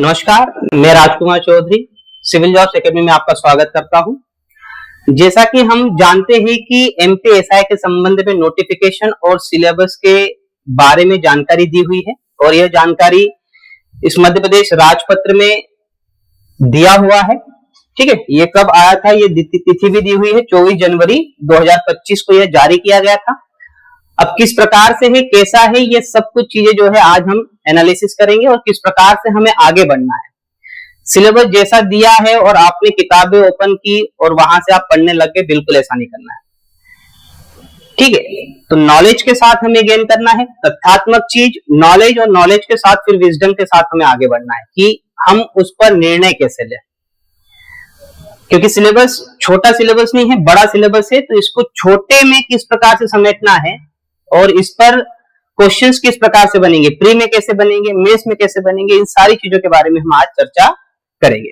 नमस्कार, मैं राजकुमार Chaudhary civil jobs academy में आपका स्वागत करता हूं। जैसा कि हम जानते हैं कि एमपीएसआई के संबंध में नोटिफिकेशन और सिलेबस के बारे में जानकारी दी हुई है और यह जानकारी इस मध्य प्रदेश राजपत्र में दिया हुआ है। ठीक है, ये कब आया था, ये तिथि भी दी हुई है, 24 जनवरी 2025 को यह जारी किया गया था। अब किस प्रकार से है, कैसा है, ये सब कुछ चीजें जो है आज हम एनालिसिस करेंगे और किस प्रकार से हमें आगे बढ़ना है। सिलेबस जैसा दिया है और आपने किताबें ओपन की और वहां से आप पढ़ने लग गए, बिल्कुल ऐसा नहीं करना है। ठीक है, तो नॉलेज के साथ हमें गेन करना है, तथ्यात्मक चीज नॉलेज, और नॉलेज के साथ फिर विजडम के साथ हमें आगे बढ़ना है कि हम उस पर निर्णय कैसे लें। क्योंकि सिलेबस छोटा सिलेबस नहीं है, बड़ा सिलेबस है, तो इसको छोटे में किस प्रकार से समेटना है और इस पर क्वेश्चंस किस प्रकार से बनेंगे, प्री में कैसे बनेंगे, मेंस में कैसे बनेंगे, इन सारी चीजों के बारे में हम आज चर्चा करेंगे।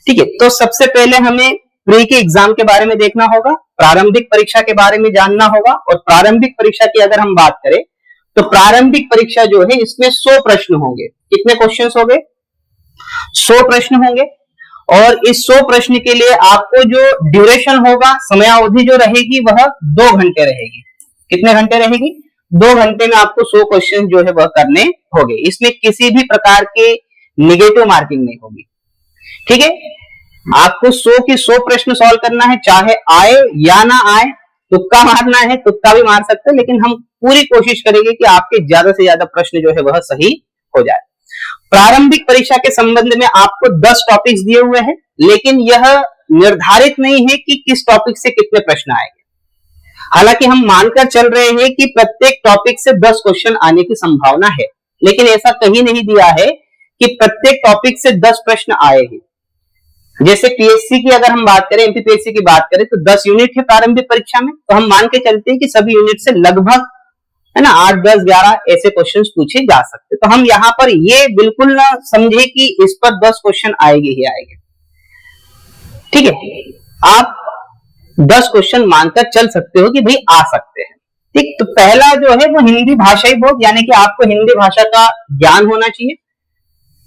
ठीक है, तो सबसे पहले हमें प्री के एग्जाम के बारे में देखना होगा, प्रारंभिक परीक्षा के बारे में जानना होगा। और प्रारंभिक परीक्षा की अगर हम बात करें तो प्रारंभिक परीक्षा जो है इसमें 100 प्रश्न होंगे। कितने क्वेश्चंस होंगे? 100 प्रश्न होंगे। और इस 100 प्रश्न के लिए आपको जो ड्यूरेशन होगा, समयावधि जो रहेगी वह 2 घंटे रहेगी। कितने घंटे रहेगी? 2 घंटे में आपको 100 क्वेश्चन जो है वह करने होंगे। इसमें किसी भी प्रकार के निगेटिव मार्किंग नहीं होगी। ठीक है, आपको 100 की 100 प्रश्न सॉल्व करना है, चाहे आए या ना आए। तुक्का मारना है, तुक्का भी मार सकते हैं, लेकिन हम पूरी कोशिश करेंगे कि आपके ज्यादा से ज्यादा प्रश्न जो है वह सही हो जाए। प्रारंभिक परीक्षा के संबंध में आपको 10 टॉपिक्स दिए हुए हैं, लेकिन यह निर्धारित नहीं है कि किस टॉपिक से कितने प्रश्न आएंगे। हालांकि हम मानकर चल रहे हैं कि प्रत्येक टॉपिक से 10 क्वेश्चन आने की संभावना है, लेकिन ऐसा कहीं नहीं दिया है कि प्रत्येक टॉपिक से 10 प्रश्न आए हैं। जैसे पीएससी की अगर हम बात करें, एमपीपीएससी की बात करें, तो 10 यूनिट है प्रारंभिक परीक्षा में, तो हम मान के चलते हैं कि सभी यूनिट से लगभग है ना 8, 10, 11 ऐसे क्वेश्चन पूछे जा सकते। तो हम यहाँ पर ये बिल्कुल ना समझे कि इस पर 10 क्वेश्चन आएंगे ही आएंगे। ठीक है, आप 10 क्वेश्चन मानकर चल सकते हो कि भाई आ सकते हैं। ठीक, तो पहला जो है वो हिंदी भाषाई बोध, यानी कि आपको हिंदी भाषा का ज्ञान होना चाहिए।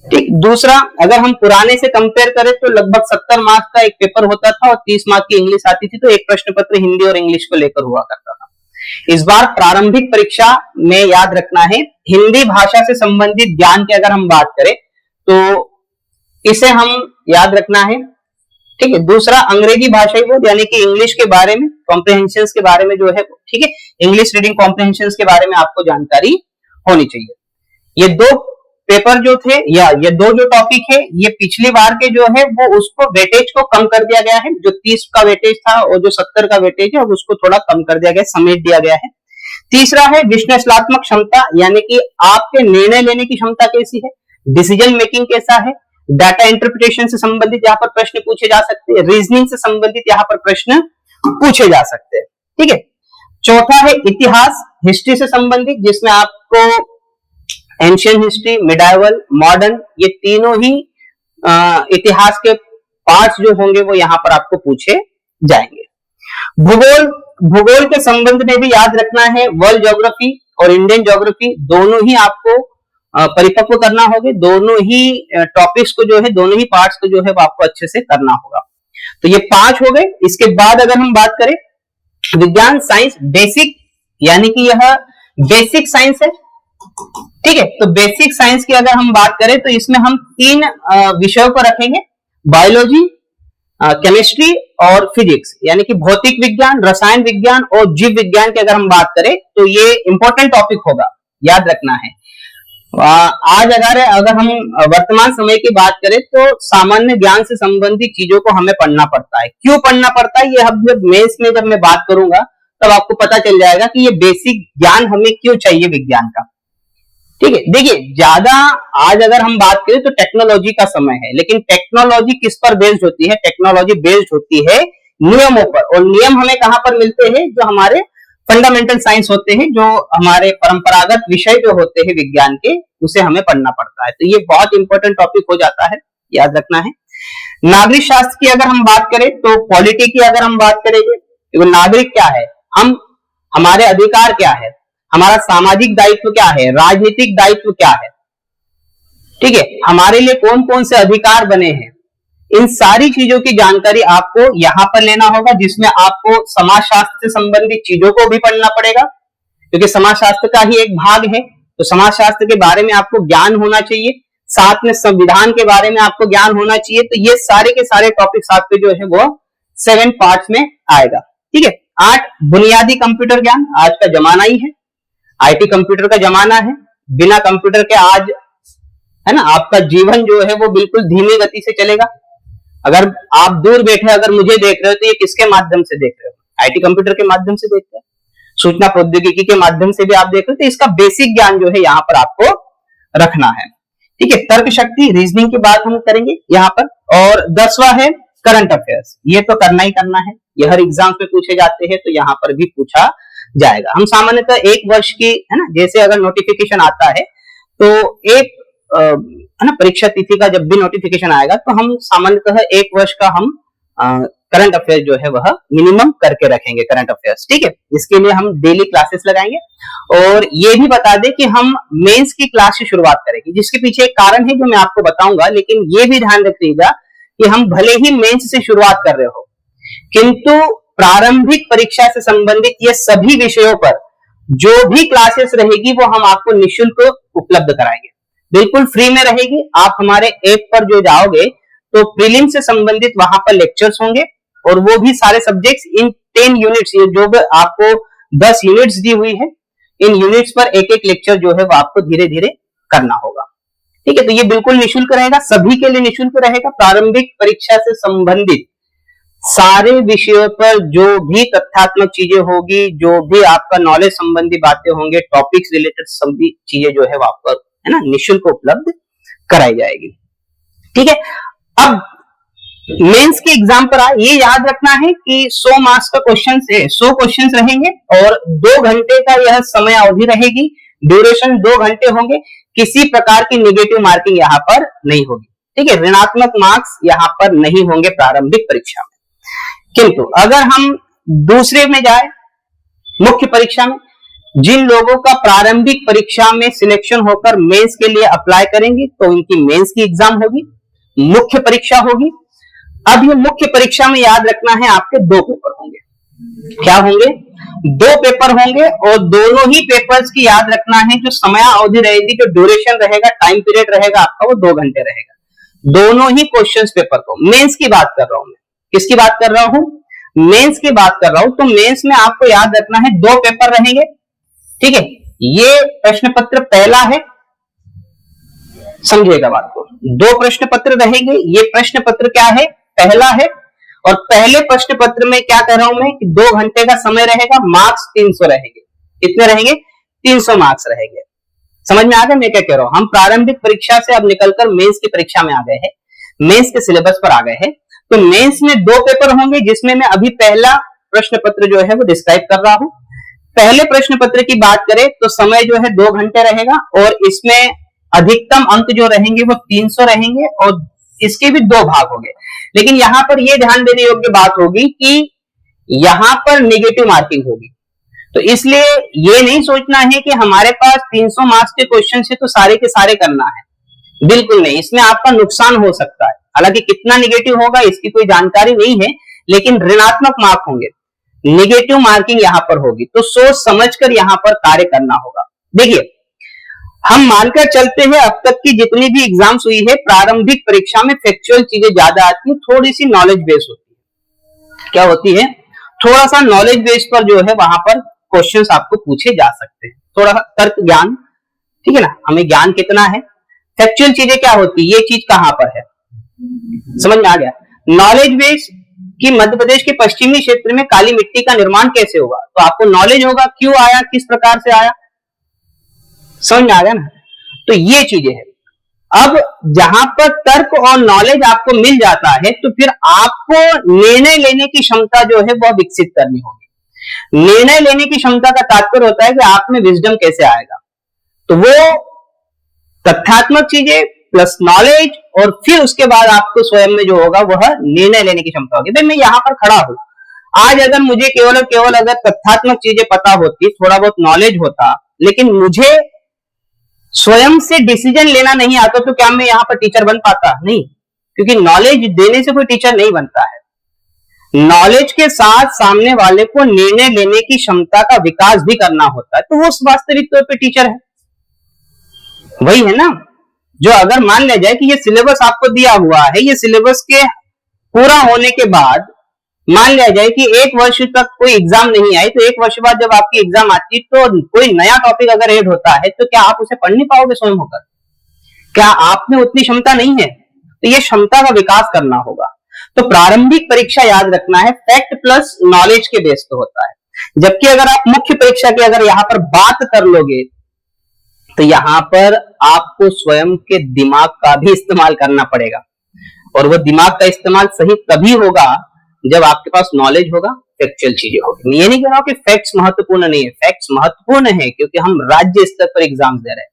ठीक, दूसरा, अगर हम पुराने से कंपेयर करें तो लगभग 70 मार्क्स का एक पेपर होता था और 30 मार्क्स की इंग्लिश आती थी, तो एक प्रश्न पत्र हिंदी और इंग्लिश को लेकर हुआ करता था। इस बार प्रारंभिक परीक्षा में याद रखना है, हिंदी भाषा से संबंधित ज्ञान की अगर हम बात करें तो इसे हम याद रखना है। ठीक है, दूसरा अंग्रेजी भाषा बोध, यानी कि इंग्लिश के बारे में, कॉम्प्रिहेंशन के बारे में जो है, ठीक है, इंग्लिश रीडिंग कॉम्प्रिहेंशन के बारे में आपको जानकारी होनी चाहिए। ये 2 पेपर जो थे, या ये 2 जो टॉपिक है, ये पिछली बार के जो है वो उसको वेटेज को कम कर दिया गया है। जो 30 का वेटेज था और जो 70 का वेटेज है, अब उसको थोड़ा कम कर दिया गया, समेट दिया गया है। तीसरा है विश्लेषणात्मक क्षमता, यानी कि आपके निर्णय लेने की क्षमता कैसी है, डिसीजन मेकिंग कैसा है, डाटा इंटरप्रिटेशन से संबंधित यहाँ पर प्रश्न पूछे जा सकते हैं, रीजनिंग से संबंधित यहाँ पर प्रश्न पूछे जा सकते हैं। ठीक है, चौथा है इतिहास, हिस्ट्री से संबंधित, जिसमें आपको एंशियंट हिस्ट्री, मिडाइवल, मॉडर्न, ये तीनों ही इतिहास के पार्ट्स जो होंगे वो यहाँ पर आपको पूछे जाएंगे। भूगोल के संबंध में भी याद रखना है, वर्ल्ड ज्योग्राफी और इंडियन ज्योग्राफी दोनों ही आपको परिपक्व करना होगा। दोनों ही टॉपिक्स को जो है, दोनों ही पार्ट्स को जो है वो आपको अच्छे से करना होगा। तो ये 5 हो गए। इसके बाद अगर हम बात करें विज्ञान साइंस बेसिक, यानी कि यह बेसिक साइंस है। ठीक है, तो बेसिक साइंस की अगर हम बात करें तो इसमें हम 3 विषयों को रखेंगे, बायोलॉजी, केमिस्ट्री और फिजिक्स, यानी कि भौतिक विज्ञान, रसायन विज्ञान और जीव विज्ञान की अगर हम बात करें तो ये इंपॉर्टेंट टॉपिक होगा, याद रखना है। आज अगर हम वर्तमान समय की बात करें तो सामान्य ज्ञान से संबंधित चीजों को हमें पढ़ना पड़ता है। क्यों पढ़ना पड़ता है, ये हम जब मेंस में जब मैं बात करूंगा तब आपको पता चल जाएगा कि ये बेसिक ज्ञान हमें क्यों चाहिए विज्ञान का। ठीक है, देखिए, ज्यादा आज अगर हम बात करें तो टेक्नोलॉजी का समय है, लेकिन टेक्नोलॉजी किस पर बेस्ड होती है? टेक्नोलॉजी बेस्ड होती है नियमों पर, और नियम हमें कहां पर मिलते हैं? जो हमारे फंडामेंटल साइंस होते हैं, जो हमारे परंपरागत विषय जो होते हैं विज्ञान के, उसे हमें पढ़ना पड़ता है। तो ये बहुत इंपॉर्टेंट टॉपिक हो जाता है, याद रखना है। नागरिक शास्त्र की अगर हम बात करें तो पॉलिटी की अगर हम बात करेंगे तो नागरिक क्या है, हमारे अधिकार क्या है, हमारा सामाजिक दायित्व क्या है, राजनीतिक दायित्व क्या है। ठीक है, हमारे लिए कौन कौन से अधिकार बने हैं, इन सारी चीजों की जानकारी आपको यहां पर लेना होगा, जिसमें आपको समाजशास्त्र से संबंधित चीजों को भी पढ़ना पड़ेगा, क्योंकि समाजशास्त्र का ही एक भाग है। तो समाजशास्त्र के बारे में आपको ज्ञान होना चाहिए, साथ में संविधान के बारे में आपको ज्ञान होना चाहिए। तो ये सारे के सारे टॉपिक्स आपके जो है वो 7 पार्ट्स में आएगा। ठीक है, 8 बुनियादी कंप्यूटर ज्ञान, आज का जमाना ही है, आईटी कंप्यूटर का जमाना है। बिना कंप्यूटर के आज है ना आपका जीवन जो है वो बिल्कुल धीमी गति से चलेगा। अगर आप दूर बैठे अगर मुझे देख रहे हो तो ये किसके माध्यम से देख रहे हो, आईटी कंप्यूटर के माध्यम से देख रहे हो, सूचना प्रौद्योगिकी के माध्यम से भी आप देख रहे हो। तो इसका बेसिक ज्ञान जो है यहाँ पर आपको रखना है। ठीक है, तर्क शक्ति रीजनिंग की बात हम करेंगे यहाँ पर। और 10वां है करंट अफेयर्स, ये तो करना ही करना है, ये हर एग्जाम में पूछे जाते हैं, तो यहाँ पर भी पूछा जाएगा। हम सामान्यतः 1 वर्ष की है ना, जैसे अगर नोटिफिकेशन आता है तो एक है ना परीक्षा तिथि का जब भी नोटिफिकेशन आएगा तो हम सामान्यतः 1 वर्ष का हम करंट अफेयर जो है वह मिनिमम करके रखेंगे करंट अफेयर्स। ठीक है, इसके लिए हम डेली क्लासेस लगाएंगे। और ये भी बता दें कि हम मेंस की क्लास से शुरुआत करेंगे, जिसके पीछे एक कारण है जो मैं आपको बताऊंगा, लेकिन ये भी ध्यान रखिएगा कि हम भले ही मेंस से शुरुआत कर रहे हो, किंतु प्रारंभिक परीक्षा से संबंधित ये सभी विषयों पर जो भी क्लासेस रहेगी वो हम आपको निःशुल्क उपलब्ध कराएंगे, बिल्कुल फ्री में रहेगी। आप हमारे ऐप पर जो जाओगे तो प्रीलिम से संबंधित वहां पर लेक्चर्स होंगे, और वो भी सारे सब्जेक्ट्स इन 10 यूनिट्स, ये जो भी आपको 10 यूनिट्स दी हुई है, इन यूनिट्स पर एक एक लेक्चर जो है वो आपको धीरे धीरे करना होगा। ठीक है, तो ये बिल्कुल निःशुल्क रहेगा, सभी के लिए निःशुल्क रहेगा। प्रारंभिक परीक्षा से संबंधित सारे विषयों पर जो भी तथ्यात्मक चीजें होगी, जो भी आपका नॉलेज संबंधी बातें होंगे, टॉपिक्स रिलेटेड सभी चीजें जो है वो आपको है ना निःशुल्क उपलब्ध कराई जाएगी। ठीक है, अब मेंस के एग्जाम पर आए, ये याद रखना है कि 100 मार्क्स का क्वेश्चन है, 100 क्वेश्चन रहेंगे और 2 घंटे का यह समय अवधि रहेगी, ड्यूरेशन 2 घंटे होंगे। किसी प्रकार की नेगेटिव मार्किंग यहाँ पर नहीं होगी। ठीक है, ऋणात्मक मार्क्स यहाँ पर नहीं होंगे प्रारंभिक परीक्षा में। किंतु अगर हम दूसरे में जाए, मुख्य परीक्षा में, जिन लोगों का प्रारंभिक परीक्षा में सिलेक्शन होकर मेंस के लिए अप्लाई करेंगे तो उनकी मेंस की एग्जाम होगी, मुख्य परीक्षा होगी। अब ये मुख्य परीक्षा में याद रखना है आपके 2 पेपर होंगे। क्या होंगे? 2 पेपर होंगे, और दोनों ही पेपर्स की याद रखना है जो समय अवधि रहेगी, जो ड्यूरेशन रहेगा, टाइम पीरियड रहेगा आपका, वो 2 घंटे रहेगा। दोनों ही क्वेश्चन पेपर को, मेंस की बात कर रहा हूं मैं, किसकी बात कर रहा हूं? मेंस की बात कर रहा हूं। तो मेंस में आपको याद रखना है 2 पेपर रहेंगे। ठीक है, ये प्रश्न पत्र पहला है, समझिएगा बात को, 2 प्रश्न पत्र रहेंगे। ये प्रश्न पत्र क्या है? पहला है। और पहले प्रश्न पत्र में क्या कह रहा हूं मैं कि 2 घंटे का समय रहेगा, मार्क्स 300 रहेंगे। कितने रहेंगे? 300 मार्क्स रहेंगे। समझ में आ गया मैं क्या कह रहा हूं? हम प्रारंभिक परीक्षा से अब निकलकर मेंस की परीक्षा में आ गए हैं, मेंस के सिलेबस पर आ गए हैं। तो मेंस में 2 पेपर होंगे, जिसमें मैं अभी पहला प्रश्न पत्र जो है वो डिस्क्राइब कर रहा हूं। पहले प्रश्न पत्र की बात करें तो समय जो है 2 घंटे रहेगा, और इसमें अधिकतम अंक जो रहेंगे वो 300 रहेंगे, और इसके भी 2 भाग होंगे। लेकिन यहां पर यह ध्यान देने योग्य बात होगी कि यहां पर नेगेटिव मार्किंग होगी। तो इसलिए ये नहीं सोचना है कि हमारे पास 300 मार्क्स के क्वेश्चन है तो सारे के सारे करना है, बिल्कुल नहीं। इसमें आपका नुकसान हो सकता है, हालांकि कितना नेगेटिव होगा इसकी कोई जानकारी नहीं है, लेकिन ऋणात्मक मार्क होंगे, नेगेटिव मार्किंग यहां पर होगी। तो सोच समझकर यहां पर कार्य करना होगा। देखिए, हम मानकर चलते हैं अब तक की जितनी भी एग्जाम्स हुई है, प्रारंभिक परीक्षा में फैक्चुअल चीजें ज्यादा आती है, थोड़ी सी नॉलेज बेस होती है। क्या होती है? थोड़ा सा नॉलेज बेस पर जो है वहां पर क्वेश्चंस आपको पूछे जा सकते हैं, थोड़ा तर्क ज्ञान। ठीक है ना, हमें ज्ञान कितना है, फैक्चुअल चीजें क्या होती है, ये चीज कहां पर है, समझ में आ गया? नॉलेज बेस कि मध्य प्रदेश के पश्चिमी क्षेत्र में काली मिट्टी का निर्माण कैसे होगा, तो आपको नॉलेज होगा क्यों आया, किस प्रकार से आया, समझ में आ गया ना? तो ये चीजें हैं। अब जहां पर तर्क और नॉलेज आपको मिल जाता है तो फिर आपको निर्णय लेने की क्षमता जो है वह विकसित करनी होगी। निर्णय लेने की क्षमता का तात्पर्य होता है कि आप में विजडम कैसे आएगा, तो वो तथ्यात्मक चीजें प्लस नॉलेज, और फिर उसके बाद आपको स्वयं में जो होगा वह निर्णय लेने की क्षमता होगी। भाई मैं यहां पर खड़ा हूं, आज अगर मुझे केवल और केवल अगर तथ्यात्मक चीजें पता होती, थोड़ा बहुत नॉलेज होता, लेकिन मुझे स्वयं से डिसीजन लेना नहीं आता तो क्या मैं यहां पर टीचर बन पाता? नहीं, क्योंकि नॉलेज देने से कोई टीचर नहीं बनता है। नॉलेज के साथ सामने वाले को निर्णय लेने की क्षमता का विकास भी करना होता है, तो वो वास्तविक तौर पे टीचर है। वही है ना, जो अगर मान लिया जाए कि ये सिलेबस आपको दिया हुआ है, ये सिलेबस के पूरा होने के बाद मान लिया जाए कि 1 वर्ष तक कोई एग्जाम नहीं आई, तो 1 वर्ष बाद जब आपकी एग्जाम आती तो कोई नया टॉपिक अगर ऐड होता है तो क्या आप उसे पढ़ नहीं पाओगे स्वयं होकर? क्या आप में उतनी क्षमता नहीं है? तो ये क्षमता का विकास करना होगा। तो प्रारंभिक परीक्षा याद रखना है फैक्ट प्लस नॉलेज के बेस पे होता है, जबकि अगर आप मुख्य परीक्षा की अगर यहां पर बात कर लोगे तो यहां पर आपको स्वयं के दिमाग का भी इस्तेमाल करना पड़ेगा, और वो दिमाग का इस्तेमाल सही तभी होगा जब आपके पास नॉलेज होगा, फैक्चुअल चीजें होगी। मैं ये नहीं कह रहा हूं कि फैक्ट्स महत्वपूर्ण नहीं है, फैक्ट्स महत्वपूर्ण है क्योंकि हम राज्य स्तर पर एग्जाम दे रहे हैं,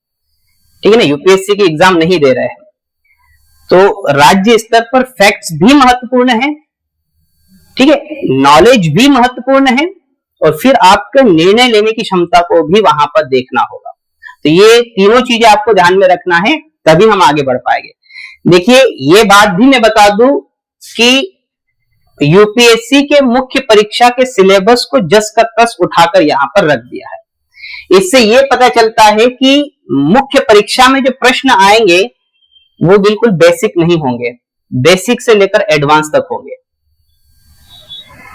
ठीक है ना, यूपीएससी की एग्जाम नहीं दे रहे हैं, तो राज्य स्तर पर फैक्ट्स भी महत्वपूर्ण है, ठीक है, नॉलेज भी महत्वपूर्ण है, और फिर आपके निर्णय लेने की क्षमता को भी वहां पर देखना होगा। तो ये तीनों चीजें आपको ध्यान में रखना है, तभी हम आगे बढ़ पाएंगे। देखिए, ये बात भी मैं बता दूं कि यूपीएससी के मुख्य परीक्षा के सिलेबस को जस का तस उठाकर यहां पर रख दिया है। इससे यह पता चलता है कि मुख्य परीक्षा में जो प्रश्न आएंगे वो बिल्कुल बेसिक नहीं होंगे, बेसिक से लेकर एडवांस तक होंगे,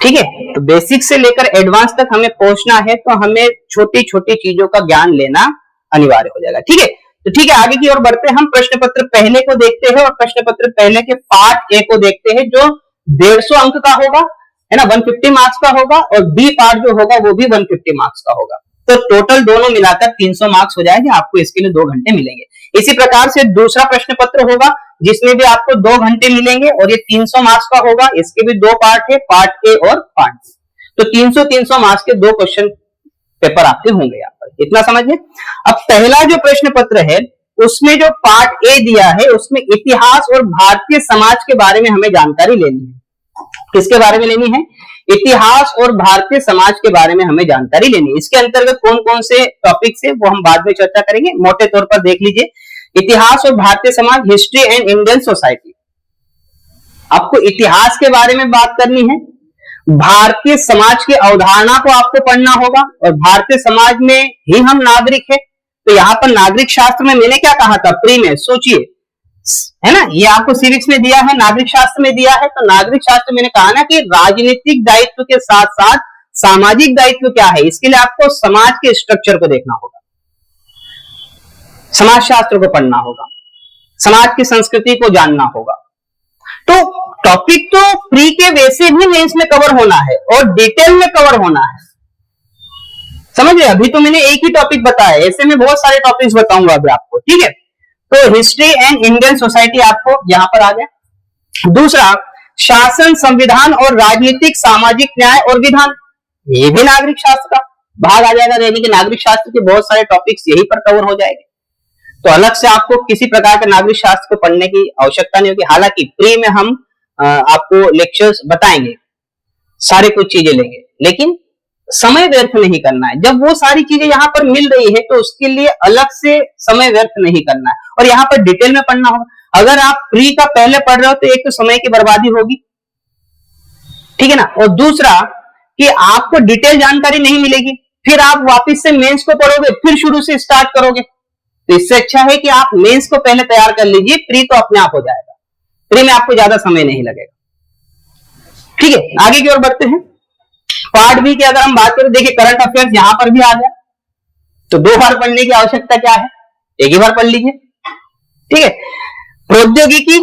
ठीक है। तो बेसिक से लेकर एडवांस तक हमें पहुंचना है तो हमें छोटी छोटी चीजों का ज्ञान लेना अनिवार्य हो जाएगा, ठीक है। तो ठीक है, आगे की ओर बढ़ते हैं। हम प्रश्न पत्र पहले को देखते हैं और प्रश्न पत्र पहले के पार्ट ए को देखते हैं, जो 150 अंक का होगा, है ना, 150 मार्क्स का होगा, और बी पार्ट जो होगा वो भी 150 मार्क्स का होगा। तो टोटल दोनों मिलाकर 300 मार्क्स हो जाएंगे, आपको इसके लिए 2 घंटे मिलेंगे। इसी प्रकार से दूसरा प्रश्न पत्र होगा जिसमें भी आपको 2 घंटे मिलेंगे, और ये 300 मार्क्स का होगा, इसके भी 2 पार्ट है, पार्ट ए और पार्ट बी। तो 300 मार्क्स के 2 क्वेश्चन पेपर आपके होंगे यहाँ पर, इतना समझिए। अब पहला जो प्रश्न पत्र है उसमें जो पार्ट ए दिया है उसमें इतिहास और भारतीय समाज के बारे में हमें जानकारी लेनी है। किसके बारे में लेनी है? इतिहास और भारतीय समाज के बारे में हमें जानकारी लेनी है। इसके अंतर्गत कौन कौन से टॉपिक्स है वो हम बाद में चर्चा करेंगे। मोटे तौर पर देख लीजिए, इतिहास और Bharatiya Samaj, history and Indian society, आपको इतिहास के बारे में बात करनी है, भारतीय समाज की अवधारणा को आपको पढ़ना होगा, और भारतीय समाज में ही हम नागरिक है। तो यहां पर नागरिक शास्त्र में मैंने क्या कहा था प्री में, सोचिए, है ना, ये आपको सिविक्स में दिया है, नागरिक शास्त्र में दिया है। तो नागरिक शास्त्र मैंने कहा ना कि राजनीतिक दायित्व के साथ साथ सामाजिक दायित्व क्या है, इसके लिए आपको समाज के स्ट्रक्चर को देखना होगा, समाज शास्त्र को पढ़ना होगा, समाज की संस्कृति को जानना होगा। तो टॉपिक तो प्री के वैसे भी मेंस में कवर होना है और डिटेल में कवर होना है, समझिए। अभी तो मैंने एक ही टॉपिक बताया, ऐसे में बहुत सारे टॉपिक्स बताऊंगा अभी आपको, ठीक है। तो हिस्ट्री एंड इंडियन सोसाइटी आपको यहां पर आ गया। दूसरा, शासन, संविधान और राजनीतिक सामाजिक न्याय और विधान, ये भी नागरिक शास्त्र का भाग आ जाएगा, यानी कि नागरिक शास्त्र के बहुत सारे टॉपिक्स यहीं पर कवर हो जाएंगे। तो अलग से आपको किसी प्रकार के नागरिक शास्त्र को पढ़ने की आवश्यकता नहीं होगी। हालांकि प्री में हम आपको लेक्चर्स बताएंगे, सारे कुछ चीजें लेंगे, लेकिन समय व्यर्थ नहीं करना है। जब वो सारी चीजें यहाँ पर मिल रही है तो उसके लिए अलग से समय व्यर्थ नहीं करना है, और यहाँ पर डिटेल में पढ़ना होगा। अगर आप प्री का पहले पढ़ रहे हो तो एक तो समय की बर्बादी होगी, ठीक है ना, और दूसरा कि आपको डिटेल जानकारी नहीं मिलेगी, फिर आप वापस से मेंस को पढ़ोगे, फिर शुरू से स्टार्ट करोगे। तो इससे अच्छा है कि आप मेंस को पहले तैयार कर लीजिए, प्री तो अपने आप हो जाएगा, प्री में आपको ज्यादा समय नहीं लगेगा, ठीक है। आगे की ओर बढ़ते हैं। पार्ट बी की अगर हम बात करें, देखिए करंट अफेयर्स यहां पर भी आ गया, तो 2 बार पढ़ने की आवश्यकता क्या है, एक ही बार पढ़ लीजिए, ठीक है। प्रौद्योगिकी,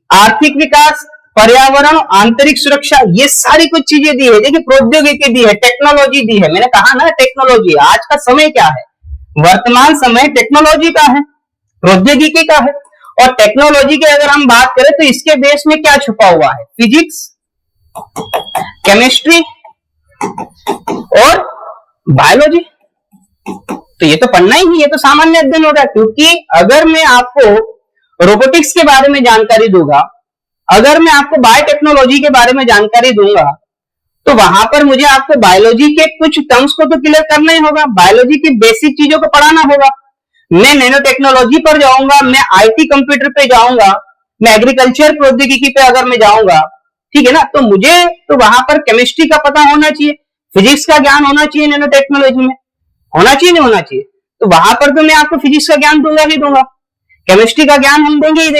आर्थिक विकास, पर्यावरण, आंतरिक सुरक्षा, ये सारी कुछ चीजें दी है। देखिए प्रौद्योगिकी दी है, टेक्नोलॉजी दी है, मैंने कहा ना टेक्नोलॉजी, आज का समय क्या है, वर्तमान समय टेक्नोलॉजी का है, प्रौद्योगिकी का है। और टेक्नोलॉजी की अगर हम बात करें तो इसके बेस में क्या छुपा हुआ है, फिजिक्स, केमिस्ट्री और बायोलॉजी। तो ये तो पढ़ना ही है, ये तो सामान्य अध्ययन होगा। क्योंकि अगर मैं आपको रोबोटिक्स के बारे में जानकारी दूंगा, अगर मैं आपको बायोटेक्नोलॉजी के बारे में जानकारी दूंगा, तो वहां पर मुझे आपको बायोलॉजी के कुछ टर्म्स को तो क्लियर करना ही होगा, बायोलॉजी की बेसिक चीजों को पढ़ाना होगा। मैं नैनो टेक्नोलॉजी पर जाऊंगा, मैं आईटी कंप्यूटर पे जाऊंगा, मैं एग्रीकल्चर प्रौद्योगिकी पे अगर मैं जाऊंगा, ठीक है ना, तो मुझे तो वहां पर केमिस्ट्री का पता होना चाहिए, फिजिक्स का ज्ञान होना चाहिए, नैनो टेक्नोलॉजी में होना चाहिए नहीं होना चाहिए। तो वहां पर तो मैं आपको फिजिक्स का ज्ञान दूंगा ही दूंगा, केमिस्ट्री का ज्ञान हम देंगे ही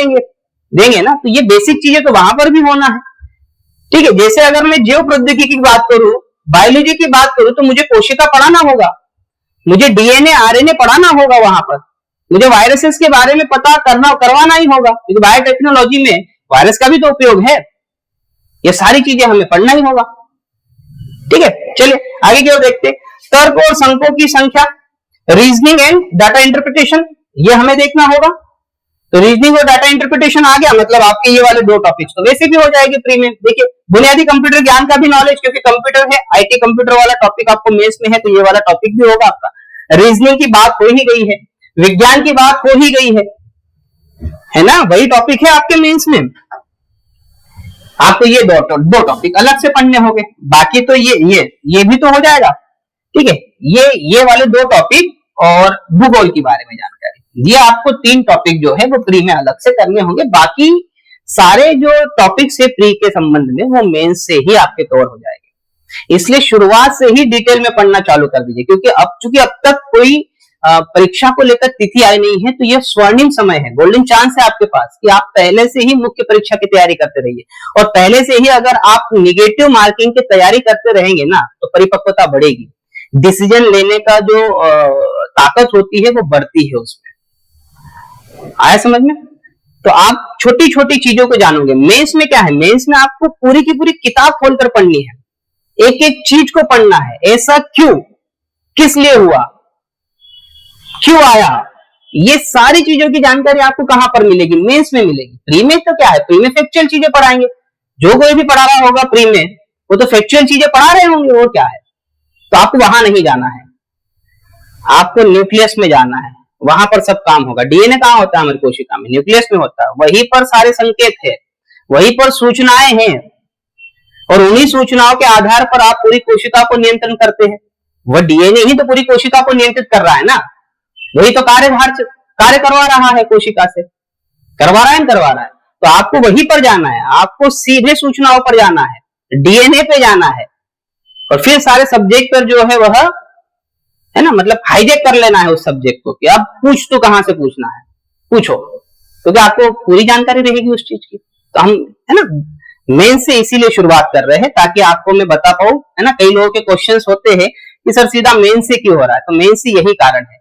देंगे ना। तो ये बेसिक चीजें तो वहां पर भी होना है, ठीक है। जैसे अगर मैं जैव प्रौद्योगिकी की बात करूं, बायोलॉजी की बात करूं, तो मुझे कोशिका पढ़ाना होगा, मुझे डीएनए आरएनए पढ़ाना होगा, वहां पर मुझे वायरसेस के बारे में पता करवाना ही होगा, क्योंकि बायोटेक्नोलॉजी में वायरस का भी तो उपयोग है। ये सारी चीजें हमें पढ़ना ही होगा, ठीक है। चलिए आगे की ओर देखते। तर्क और संकों की संख्या, रीजनिंग एंड डाटा इंटरप्रिटेशन, ये हमें देखना होगा। तो रीजनिंग और डाटा इंटरप्रिटेशन आ गया, मतलब आपके ये वाले दो टॉपिक्स तो वैसे भी हो जाएगी प्री में। देखिए बुनियादी कंप्यूटर ज्ञान का भी नॉलेज, क्योंकि कंप्यूटर है, आईटी कंप्यूटर वाला टॉपिक आपको मेंस में है, तो ये वाला टॉपिक भी होगा आपका। रीजनिंग की बात हो ही गई है, विज्ञान की बात हो ही गई है ना, वही टॉपिक है आपके मेंस में। आपको ये दो टॉपिक अलग से पढ़ने होंगे, बाकी तो ये भी तो हो जाएगा, ठीक है। ये वाले दो टॉपिक और भूगोल के बारे में जानकारी, ये आपको 3 टॉपिक जो है वो प्री में अलग से करने होंगे। बाकी सारे जो टॉपिक्स है प्री के संबंध में वो मेंस से ही आपके कवर हो जाएंगे। इसलिए शुरुआत से ही डिटेल में पढ़ना चालू कर दीजिए, क्योंकि चूंकि अब तक कोई परीक्षा को लेकर तिथि आई नहीं है, तो यह स्वर्णिम समय है, गोल्डन चांस है आपके पास कि आप पहले से ही मुख्य परीक्षा की तैयारी करते रहिए। और पहले से ही अगर आप निगेटिव मार्किंग की तैयारी करते रहेंगे ना, तो परिपक्वता बढ़ेगी, डिसीजन लेने का जो ताकत होती है वो बढ़ती है उसमें। आया समझ में? तो आप छोटी छोटी चीजों को जानोगे। मेंस में क्या है, मेंस में आपको पूरी की पूरी किताब खोलकर पढ़नी है, एक एक चीज को पढ़ना है, ऐसा क्यों, किस लिए हुआ, क्यों आया, ये सारी चीजों की जानकारी आपको कहां पर मिलेगी, मेंस में मिलेगी। प्री में तो क्या है, प्री में फैक्चुअल चीजें पढ़ाएंगे, जो कोई भी पढ़ा रहा होगा प्री में वो तो फैक्चुअल चीजें पढ़ा रहे होंगे, और क्या है। तो आपको वहां नहीं जाना है, आपको न्यूक्लियस में जाना है, वहां पर सब काम होगा। डीएनए कहां होता है, हमारी कोशिका में, न्यूक्लियस में होता है, वहीं पर सारे संकेत है, वहीं पर सूचनाएं हैं, और उन्हीं सूचनाओं के आधार पर आप पूरी कोशिका को नियंत्रण करते हैं। वह डीएनए ही तो पूरी कोशिका को नियंत्रित कर रहा है ना, वही तो कार्य करवा रहा है, कोशिका से करवा रहा है। तो आपको वहीं पर जाना है, आपको सीधे सूचनाओं पर जाना है, डीएनए पे जाना है, और फिर सारे सब्जेक्ट पर जो है वह है ना, मतलब हाईजेक कर लेना है उस सब्जेक्ट को कि अब पूछ तो कहां से पूछना है, पूछो, क्योंकि आपको पूरी जानकारी रहेगी उस चीज की। तो हम है ना मेन से इसीलिए शुरुआत कर रहे हैं, ताकि आपको मैं बता पाऊं, है ना। कई लोगों के क्वेश्चंस होते हैं कि सर सीधा मेन से क्यों हो रहा है, तो मेन से यही कारण है,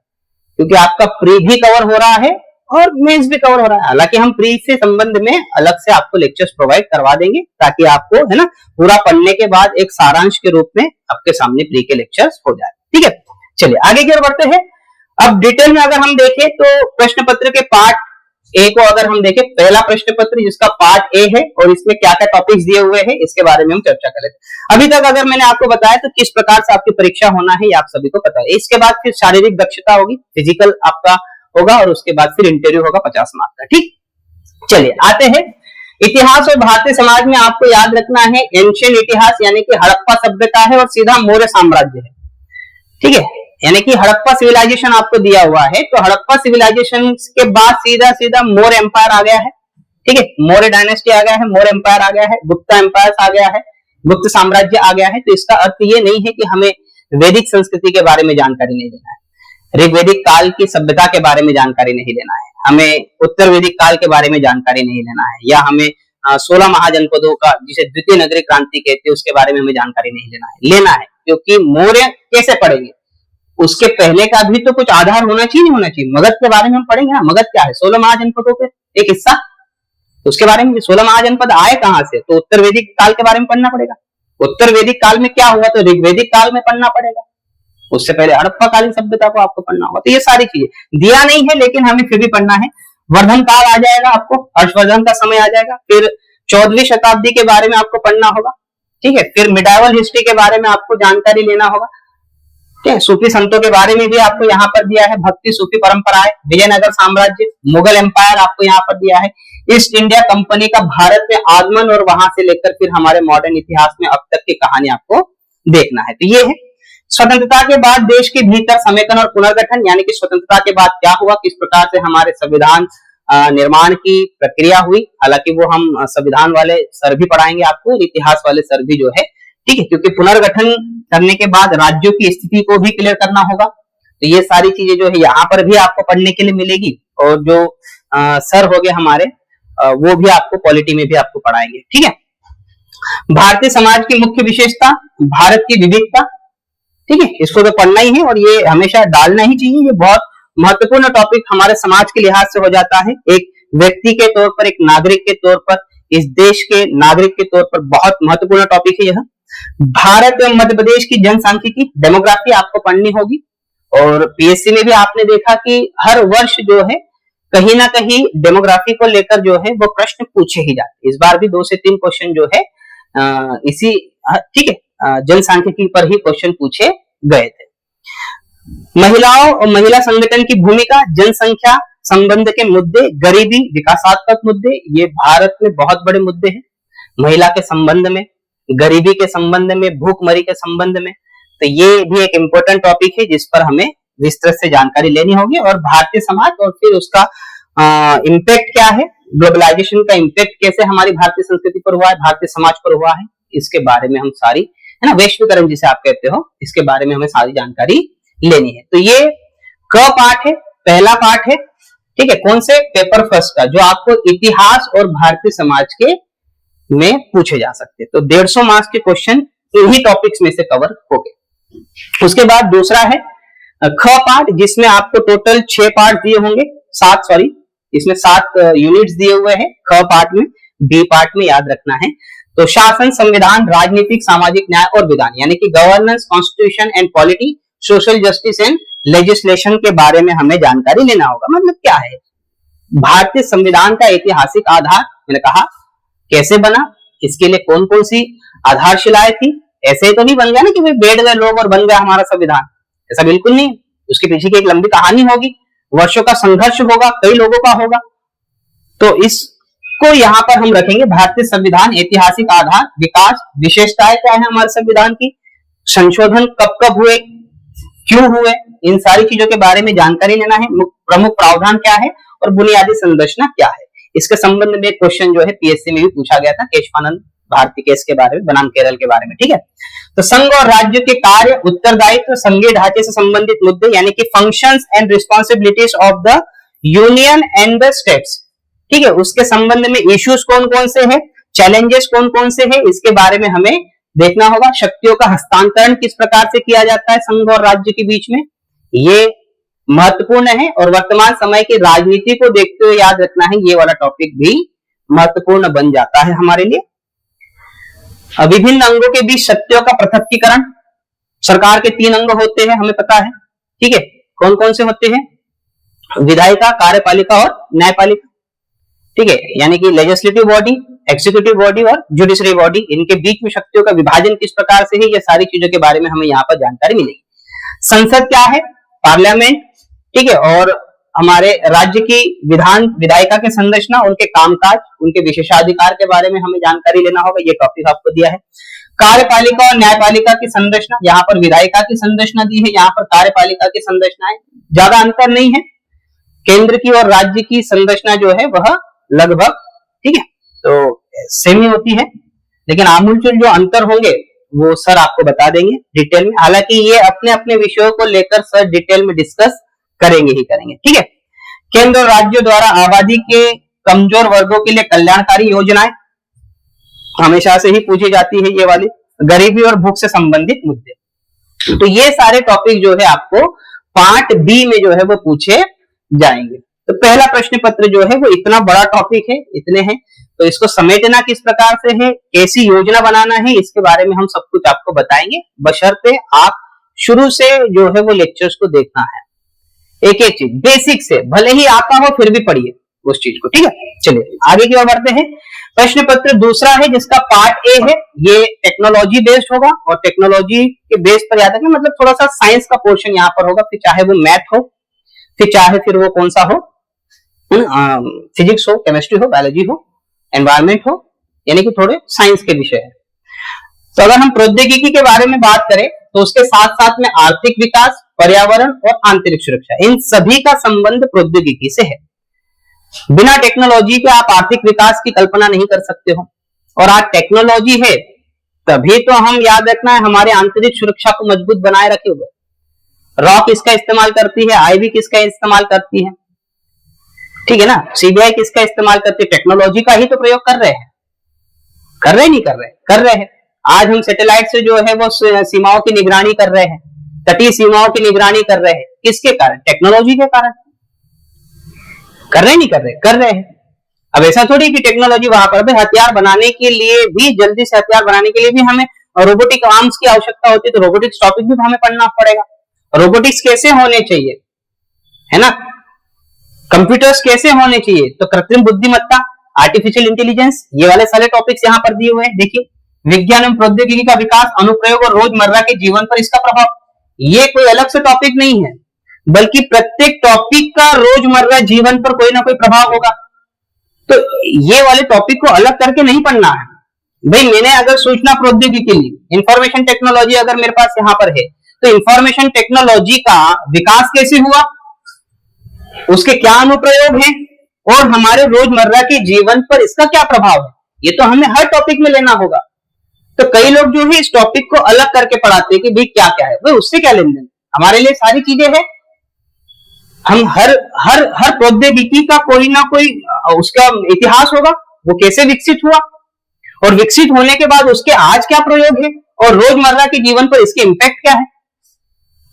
क्योंकि आपका प्री भी कवर हो रहा है और मेंस भी कवर हो रहा है। हालांकि हम प्री से संबंध में अलग से आपको लेक्चर्स प्रोवाइड करवा देंगे, ताकि आपको है ना पूरा पढ़ने के बाद एक सारांश के रूप में आपके सामने प्री के लेक्चर्स हो जाए, ठीक है। चलिए आगे की ओर बढ़ते हैं। अब डिटेल में अगर हम देखें तो प्रश्न पत्र के पार्ट ए को अगर हम देखें, पहला प्रश्न पत्र जिसका पार्ट ए है, और इसमें क्या क्या टॉपिक्स दिए हुए हैं इसके बारे में हम चर्चा कर लेते हैं। अभी तक अगर मैंने आपको बताया तो किस प्रकार से आपकी परीक्षा होना है ये आप सभी को पता है। इसके बाद फिर शारीरिक दक्षता होगी, फिजिकल आपका होगा, और उसके बाद फिर इंटरव्यू होगा 50 मार्क का, ठीक। चलिए आते हैं इतिहास और भारतीय समाज में आपको याद रखना है एंशियंट इतिहास, यानी कि हड़प्पा सभ्यता है, और सीधा मौर्य साम्राज्य है, ठीक है। यानी कि हड़प्पा सिविलाइजेशन आपको दिया हुआ है, तो हड़प्पा सिविलाइजेशन के बाद सीधा सीधा मौर्य एम्पायर आ गया है, ठीक है। मौर्य डायनेस्टी आ गया है, मौर्य एम्पायर आ गया है, गुप्ता एम्पायर आ गया है, गुप्त साम्राज्य आ गया है। तो इसका अर्थ ये नहीं है कि हमें वैदिक संस्कृति के बारे में जानकारी नहीं लेना है, ऋग्वैदिक काल की सभ्यता के बारे में जानकारी नहीं लेना है, हमें उत्तर वैदिक काल के बारे में जानकारी नहीं लेना है, या हमें 16 महाजनपदों का जिसे द्वितीय नगरी क्रांति कहते हैं उसके बारे में हमें जानकारी नहीं लेना है, क्योंकि मौर्य कैसे पढ़ेंगे, उसके पहले का भी तो कुछ आधार होना चाहिए, नहीं होना चाहिए। मगध के बारे में हम पढ़ेंगे ना, मगध क्या है, 16 महाजनपदों के एक हिस्सा, तो उसके बारे में 16 महाजनपद आए कहां से, तो उत्तर वैदिक काल के बारे में पढ़ना पड़ेगा। उत्तर वैदिक काल में क्या हुआ, तो ऋग्वैदिक काल में पढ़ना पड़ेगा, उससे पहले हड़प्पाकालीन सभ्यता को आपको पढ़ना होगा। तो ये सारी चीजें दिया नहीं है, लेकिन हमें फिर भी पढ़ना है। वर्धन काल आ जाएगा, आपको हर्षवर्धन का समय आ जाएगा, फिर 14वीं शताब्दी के बारे में आपको पढ़ना होगा, ठीक है। फिर मिडाइवल हिस्ट्री के बारे में आपको जानकारी लेना होगा, ठीक है। सूफी संतों के बारे में भी आपको यहाँ पर दिया है, भक्ति सूफी परंपराएं, विजयनगर साम्राज्य, मुगल एम्पायर आपको यहाँ पर दिया है, ईस्ट इंडिया कंपनी का भारत में आगमन, और वहां से लेकर फिर हमारे मॉडर्न इतिहास में अब तक की कहानी आपको देखना है। तो ये है। स्वतंत्रता के बाद देश के भीतर समेकन और पुनर्गठन, यानी कि स्वतंत्रता के बाद क्या हुआ, किस प्रकार से हमारे संविधान निर्माण की प्रक्रिया हुई। हालांकि वो हम संविधान वाले सर भी पढ़ाएंगे आपको, इतिहास वाले सर भी जो है, ठीक है, क्योंकि पुनर्गठन करने के बाद राज्यों की स्थिति को भी क्लियर करना होगा। तो ये सारी चीजें जो है यहाँ पर भी आपको पढ़ने के लिए मिलेगी, और जो सर हो गए हमारे वो भी आपको पॉलिटी में भी आपको पढ़ाएंगे, ठीक है। भारतीय समाज की मुख्य विशेषता, भारत की विविधता, ठीक है, इसको तो पढ़ना ही है और ये हमेशा डालना ही चाहिए। ये बहुत महत्वपूर्ण टॉपिक हमारे समाज के लिहाज से हो जाता है, एक व्यक्ति के तौर पर, एक नागरिक के तौर पर, इस देश के नागरिक के तौर पर बहुत महत्वपूर्ण टॉपिक है यह। भारत एवं मध्य प्रदेश की जनसांख्यिकी, डेमोग्राफी आपको पढ़नी होगी। और पीएससी में भी आपने देखा कि हर वर्ष जो है कहीं ना कहीं डेमोग्राफी को लेकर जो है वो प्रश्न पूछे ही जाते। इस बार भी 2 से 3 क्वेश्चन जो है इसी, ठीक है, जनसांख्यिकी पर ही क्वेश्चन पूछे गए थे। महिलाओं और महिला संगठन की भूमिका, जनसंख्या संबंध के मुद्दे, गरीबी, विकासात्मक मुद्दे, ये भारत में बहुत बड़े मुद्दे हैं। महिला के संबंध में, गरीबी के संबंध में, भूखमरी के संबंध में, तो ये भी एक इम्पोर्टेंट टॉपिक है जिस पर हमें विस्तृत से जानकारी लेनी होगी। और भारतीय समाज और फिर उसका इम्पैक्ट क्या है, ग्लोबलाइजेशन का इम्पैक्ट कैसे हमारी भारतीय संस्कृति पर हुआ है, भारतीय समाज पर हुआ है, इसके बारे में हम सारी, है ना, वैश्वीकरण जिसे आप कहते हो, इसके बारे में हमें सारी जानकारी लेनी है। तो ये क पार्ट है, पहला पार्ट है, ठीक है, कौन से, पेपर फर्स्ट का, जो आपको इतिहास और भारतीय समाज के में पूछे जा सकते हैं। तो 150 मार्क्स के क्वेश्चन इन्हीं टॉपिक्स में से कवर हो गए। उसके बाद दूसरा है ख पार्ट, जिसमें आपको टोटल 6 पार्ट दिए होंगे, 7 सॉरी, इसमें 7 यूनिट्स दिए हुए हैं ख पार्ट में। बी पार्ट में याद रखना है तो शासन, संविधान, राजनीतिक, सामाजिक न्याय और विधान, यानी कि governance, constitution and polity, social justice and legislation के बारे में हमें जानकारी लेना होगा। मतलब क्या है भारतीय संविधान का ऐतिहासिक आधार, मैंने कहा कैसे बना, इसके लिए कौन कौन सी आधारशिलाएं थी। ऐसे ही तो नहीं बन गया ना कि भाई बैठ गए लोग और बन गया हमारा संविधान, ऐसा बिल्कुल नहीं। उसके पीछे की एक लंबी कहानी होगी, वर्षों का संघर्ष होगा, कई लोगों का होगा। तो इसको यहाँ पर हम रखेंगे, भारतीय संविधान, ऐतिहासिक आधार, विकास, विशेषताएं क्या है हमारे संविधान की, संशोधन कब कब हुए, क्यों हुए, इन सारी चीजों के बारे में जानकारी लेना है। प्रमुख प्रावधान क्या है और बुनियादी संरचना क्या है। इसके संबंध में क्वेश्चन जो है पीएससी में भी पूछा गया था, केशवानंद भारती केस के बारे में, बनाम केरल के बारे में, ठीक है। तो संघ और राज्य के कार्य, उत्तरदायित्व, संघीय ढांचे से संबंधित मुद्दे, यानी कि functions and responsibilities of the union and the states, ठीक है, उसके संबंध में इश्यूज कौन कौन से हैं, चैलेंजेस कौन कौन से हैं, इसके बारे में हमें देखना होगा। शक्तियों का हस्तांतरण किस प्रकार से किया जाता है संघ और राज्य के बीच में, ये महत्वपूर्ण है। और वर्तमान समय की राजनीति को देखते हुए याद रखना है, ये वाला टॉपिक भी महत्वपूर्ण बन जाता है हमारे लिए। विभिन्न अंगों के बीच शक्तियों का पृथक्कीकरण, सरकार के 3 अंग होते हैं, हमें पता है, ठीक है, कौन कौन से होते हैं, विधायिका, कार्यपालिका और न्यायपालिका, ठीक है, यानी कि लेजिस्लेटिव बॉडी, एग्जीक्यूटिव बॉडी और जुडिशरी बॉडी, इनके बीच में शक्तियों का विभाजन किस प्रकार से है, ये सारी चीजों के बारे में हमें यहाँ पर जानकारी मिलेगी। संसद क्या है, पार्लियामेंट, ठीक है, और हमारे राज्य की विधायिका की संरचना, उनके कामकाज, उनके विशेषाधिकार के बारे में हमें जानकारी लेना होगा, ये टॉपिक आपको दिया है। कार्यपालिका और न्यायपालिका की संरचना, यहाँ पर विधायिका की संरचना दी है, यहाँ पर कार्यपालिका की संरचना है, ज्यादा अंतर नहीं है। केंद्र की और राज्य की संरचना जो है वह लगभग, ठीक है, तो सेम ही होती है, लेकिन आमूलचूल जो अंतर होंगे वो सर आपको बता देंगे डिटेल में। हालांकि ये अपने अपने विषयों को लेकर सर डिटेल में डिस्कस करेंगे ही करेंगे, ठीक है। केंद्र और राज्यों द्वारा आबादी के कमजोर वर्गों के लिए कल्याणकारी योजनाएं हमेशा से ही पूछी जाती है, ये वाली। गरीबी और भूख से संबंधित मुद्दे, तो ये सारे टॉपिक जो है आपको पार्ट बी में जो है वो पूछे जाएंगे। तो पहला प्रश्न पत्र जो है वो इतना बड़ा टॉपिक है, इतने हैं, तो इसको समेटना किस प्रकार से है, कैसी योजना बनाना है, इसके बारे में हम सब कुछ आपको बताएंगे, बशर्ते आप शुरू से जो है वो लेक्चर्स को देखना है, एक एक चीज बेसिक से, भले ही आता हो फिर भी पढ़िए उस चीज को, ठीक है। चलिए आगे की ओर बढ़ते हैं। प्रश्न पत्र दूसरा है जिसका पार्ट ए है, ये टेक्नोलॉजी बेस्ड होगा, और टेक्नोलॉजी के बेस पर याद रखना, मतलब थोड़ा सा साइंस का पोर्शन यहाँ पर होगा, फिर चाहे वो मैथ हो, फिर चाहे फिर वो कौन सा हो, फिजिक्स हो, केमिस्ट्री हो, बायोलॉजी हो, एनवायरमेंट हो, यानी कि थोड़े साइंस के विषय है। तो अगर हम प्रौद्योगिकी के बारे में बात करें तो उसके साथ साथ में आर्थिक विकास, पर्यावरण और आंतरिक सुरक्षा, इन सभी का संबंध प्रौद्योगिकी से है। बिना टेक्नोलॉजी के आप आर्थिक विकास की कल्पना नहीं कर सकते हो, और आज टेक्नोलॉजी है तभी तो हम, याद रखना है, हमारे आंतरिक सुरक्षा को मजबूत बनाए रखे हुए। रॉ किसका इस्तेमाल करती है, आईबी किसका इस्तेमाल करती है, ठीक है ना, सीबीआई किसका इस्तेमाल करती है, टेक्नोलॉजी का ही तो प्रयोग कर रहे हैं। कर रहे नहीं कर रहे, कर रहे हैं। आज हम सैटेलाइट से जो है वो सीमाओं की निगरानी कर रहे हैं, तटीय सीमाओं की निगरानी कर रहे हैं, किसके कारण, टेक्नोलॉजी के कारण। कर रहे नहीं कर रहे, कर रहे हैं। अब ऐसा थोड़ी कि टेक्नोलॉजी वहां पर भी, हथियार बनाने के लिए भी, जल्दी से हथियार बनाने के लिए भी हमें रोबोटिक आर्म्स की आवश्यकता होती है, तो रोबोटिक्स टॉपिक भी हमें पढ़ना पड़ेगा। रोबोटिक्स कैसे होने चाहिए, है ना, कंप्यूटर्स कैसे होने चाहिए, तो कृत्रिम बुद्धिमत्ता, आर्टिफिशियल इंटेलिजेंस, ये वाले सारे टॉपिक्स यहाँ पर दिए हुए हैं। देखिए, विज्ञान एवं प्रौद्योगिकी का विकास, अनुप्रयोग और रोजमर्रा के जीवन पर इसका प्रभाव, ये कोई अलग से टॉपिक नहीं है, बल्कि प्रत्येक टॉपिक का रोजमर्रा जीवन पर कोई ना कोई प्रभाव होगा। तो ये वाले टॉपिक को अलग करके नहीं पढ़ना है भाई। मैंने अगर सूचना प्रौद्योगिकी ली, इंफॉर्मेशन टेक्नोलॉजी अगर मेरे पास यहाँ पर है, तो इंफॉर्मेशन टेक्नोलॉजी का विकास कैसे हुआ, उसके क्या अनुप्रयोग हैं, और हमारे रोजमर्रा के जीवन पर इसका क्या प्रभाव है, ये तो हमें हर टॉपिक में लेना होगा। तो कई लोग जो है इस टॉपिक को अलग करके पढ़ाते हैं कि भाई क्या क्या है, भाई उससे क्या लेन देन, हमारे लिए सारी चीजें हैं। हम हर हर हर प्रौद्योगिकी का कोई ना कोई उसका इतिहास होगा, वो कैसे विकसित हुआ, और विकसित होने के बाद उसके आज क्या प्रयोग है, और रोजमर्रा के जीवन पर इसके इंपैक्ट क्या है,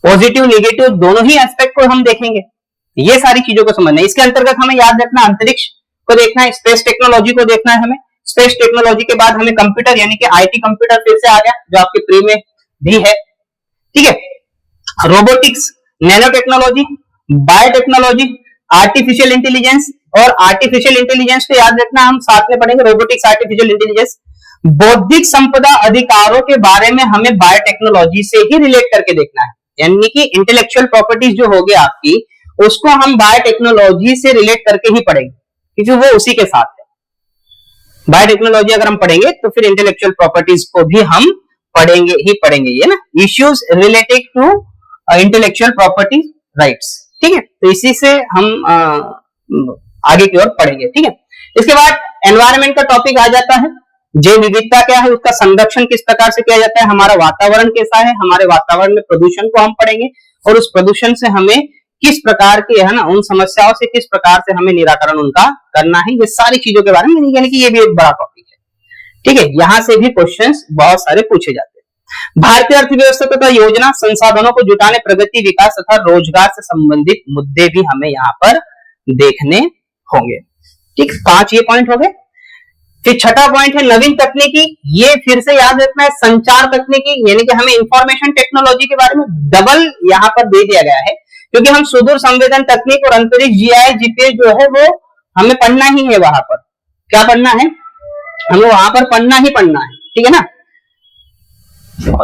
पॉजिटिव नेगेटिव दोनों ही एस्पेक्ट को हम देखेंगे। ये सारी चीजों को समझना है। इसके अंतर्गत हमें याद रखना, अंतरिक्ष को देखना है, स्पेस टेक्नोलॉजी को देखना है हमें। स्पेस टेक्नोलॉजी के बाद हमें कंप्यूटर यानी कि आईटी कंप्यूटर फिर से आ गया, जो आपके प्री में भी है, ठीक है। Robotics, nano technology, biotechnology, artificial intelligence, और आर्टिफिशियल इंटेलिजेंस को याद रखना हम साथ में पढ़ेंगे, रोबोटिक्स, आर्टिफिशियल इंटेलिजेंस। बौद्धिक संपदा अधिकारों के बारे में हमें बायोटेक्नोलॉजी से ही रिलेट करके देखना है, यानी कि इंटेलेक्चुअल प्रॉपर्टीज जो होगी आपकी, उसको हम बायोटेक्नोलॉजी से रिलेट करके ही पढ़ेंगे, क्योंकि वो उसी के साथ है। बायोटेक्नोलॉजी अगर हम पढ़ेंगे तो फिर इंटेलेक्चुअल प्रॉपर्टीज को भी हम पढ़ेंगे ही पढ़ेंगे, ये ना, issues related to intellectual property rights, ठीक है। तो इसी से हम आगे की ओर पढ़ेंगे, ठीक है। इसके बाद एनवायरमेंट का टॉपिक आ जाता है। जैव विविधता क्या है, उसका संरक्षण किस प्रकार से किया जाता है, हमारा वातावरण कैसा है, हमारे वातावरण में प्रदूषण को हम पढ़ेंगे, और उस प्रदूषण से हमें किस प्रकार के, है ना, उन समस्याओं से किस प्रकार से हमें निराकरण उनका करना है, ये सारी चीजों के बारे में, यानी कि ये भी एक बड़ा टॉपिक है, ठीक है। यहां से भी क्वेश्चंस बहुत सारे पूछे जाते हैं। भारतीय अर्थव्यवस्था तथा योजना, संसाधनों को जुटाने, प्रगति, विकास तथा रोजगार से संबंधित मुद्दे भी हमें यहाँ पर देखने होंगे, ठीक। 5 ये पॉइंट हो गए। फिर छठा पॉइंट है नवीन तकनीकी। ये फिर से याद रखना है, संचार तकनीकी, यानी कि हमें इंफॉर्मेशन टेक्नोलॉजी के बारे में डबल यहाँ पर दे दिया गया है, क्योंकि हम सुदूर संवेदन तकनीक और अंतरिक्ष, जीआई, जीपीएस जो है वो हमें पढ़ना ही है। वहां पर क्या पढ़ना है, हमें वहां पर पढ़ना ही पढ़ना है, ठीक है ना।